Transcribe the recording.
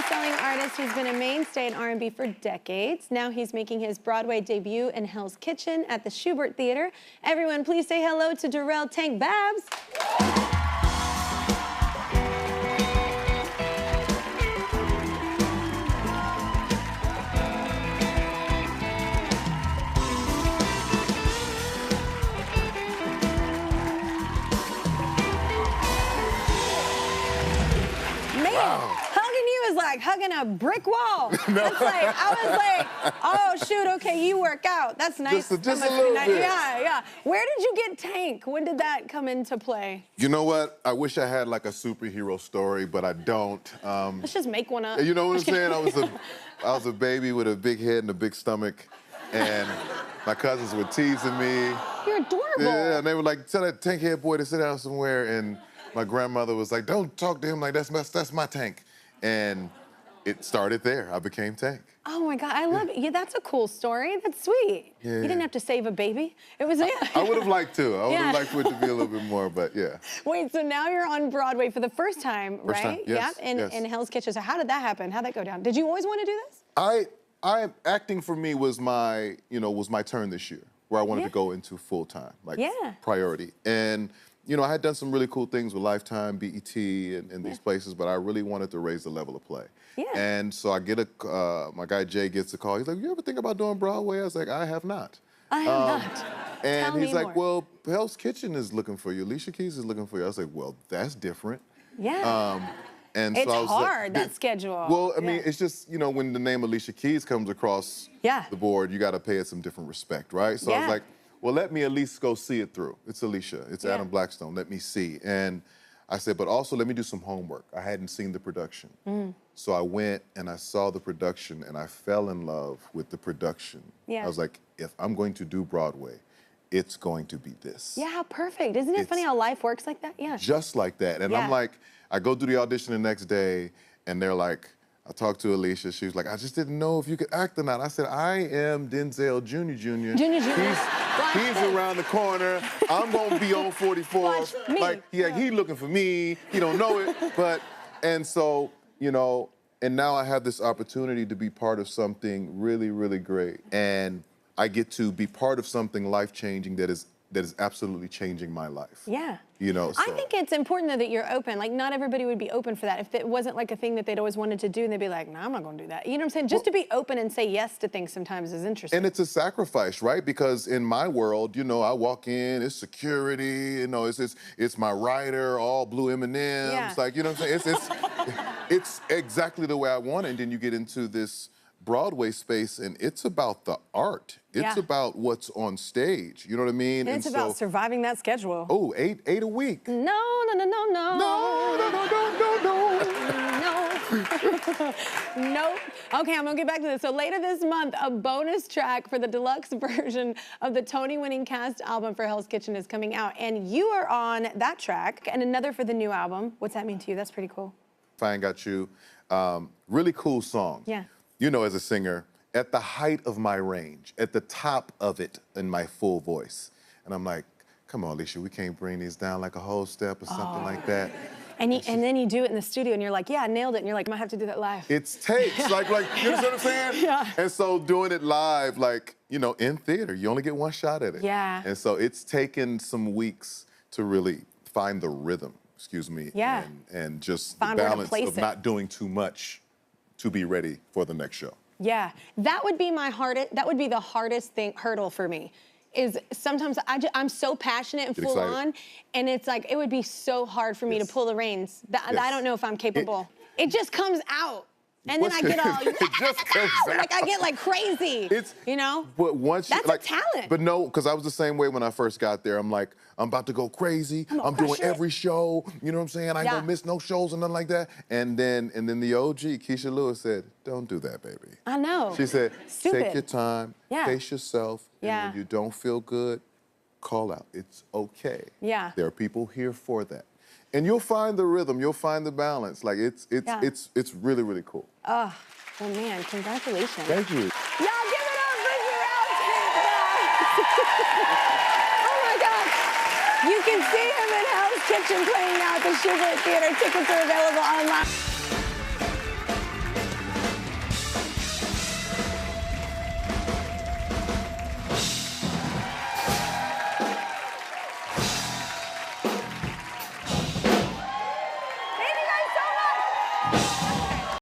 best-selling artist who's been a mainstay in R&B for decades. Now he's making his Broadway debut in Hell's Kitchen at the Schubert Theater. Everyone, please say hello to Durrell Tank Babbs. Like hugging a brick wall. No. It's like, I was like, oh shoot, okay, you work out. That's nice. Just a little bit. Yeah, yeah. Where did you get Tank? When did that come into play? You know what? I wish I had like a superhero story, but I don't. Let's just make one up. You know what I'm saying? I was a baby with a big head and a big stomach, and my cousins were teasing me. You're adorable. Yeah, and they were like, tell that Tank head boy to sit down somewhere, and my grandmother was like, don't talk to him like that's my Tank. And it started there. I became Tank. Oh my God, I love it. Yeah, that's a cool story. That's sweet. Yeah. You didn't have to save a baby. It was, yeah. I would have liked to. I would have liked for it to be a little bit more, but yeah. Wait, so now you're on Broadway for the first time, right? First time, yes, yeah, in Hell's Kitchen. So how did that happen? How'd that go down? Did you always want to do this? Acting for me was my turn this year, where I wanted to go into full time, like priority. And I had done some really cool things with Lifetime, BET, and these places, but I really wanted to raise the level of play. Yeah. And so I get my guy Jay gets a call. He's like, you ever think about doing Broadway? I was like, I have not. I have not. And Tell he's me like, more. well, Hell's Kitchen is looking for you. Alicia Keys is looking for you. I was like, well, that's different. Yeah. And it's so I was hard, like, that schedule. Well, I mean, it's just, when the name Alicia Keys comes across the board, you got to pay it some different respect, right? So I was like, well, let me at least go see it through. It's Alicia. It's Adam Blackstone. Let me see. And I said, but also let me do some homework. I hadn't seen the production. So I went and I saw the production and I fell in love with the production. I was like, if I'm going to do Broadway, it's going to be this. Yeah, how perfect. Isn't it funny how life works like that? Yeah. Just like that. And I'm like, I go do the audition the next day and they're like, I talked to Alicia. She was like, I just didn't know if you could act or not. I said, I am Denzel Jr. He's around the corner. I'm gonna be on 44. Watch me. Like, he looking for me. He don't know it, and so, and now I have this opportunity to be part of something really, really great. And I get to be part of something life-changing that is absolutely changing my life. Yeah. So. I think it's important, though, that you're open. Like, not everybody would be open for that. If it wasn't, like, a thing that they'd always wanted to do, and they'd be like, no, I'm not going to do that. You know what I'm saying? Just to be open and say yes to things sometimes is interesting. And it's a sacrifice, right? Because in my world, I walk in, it's security, it's my writer, all blue M&Ms. Like, you know what I'm saying? It's exactly the way I want it. And then you get into this Broadway space, and it's about the art. It's about what's on stage. You know what I mean? And it's about surviving that schedule. Oh, eight a week. No, no, no, no, no. No, no, no, no, no, no. Nope. Okay, I'm gonna get back to this. So later this month, a bonus track for the deluxe version of the Tony-winning cast album for Hell's Kitchen is coming out, and you are on that track, and another for the new album. What's that mean to you? That's pretty cool. If I Ain't Got You, really cool song. Yeah. As a singer, at the height of my range, at the top of it in my full voice. And I'm like, come on, Alicia, we can't bring these down like a whole step or something like that. And then you do it in the studio and you're like, yeah, I nailed it. And you're like, I might have to do that live. It's takes, you understand what I'm saying? Yeah. And so doing it live, in theater, you only get one shot at it. Yeah. And so it's taken some weeks to really find the rhythm, and just the balance of not doing too much to be ready for the next show. Yeah, that would be the hardest hurdle for me, is sometimes I'm so passionate and full on, and it's like, it would be so hard for me to pull the reins. I don't know if I'm capable. It just comes out. And then I get all, it just comes out. Like I get like crazy, But once that's a talent. But no, because I was the same way when I first got there. I'm like, I'm about to go crazy. I'm doing every show. You know what I'm saying? I ain't gonna miss no shows and nothing like that. And then the OG, Keisha Lewis, said, don't do that, baby. I know. She said, take your time, pace yourself, and when you don't feel good, call out. It's okay. Yeah. There are people here for that. And you'll find the rhythm, you'll find the balance. Like, it's really, really cool. Oh, well, man, congratulations. Thank you. Y'all give it up for Durrell Tank Babbs. Oh, my God. You can see him in Hell's Kitchen playing now at the Schubert Theater. Tickets are available online.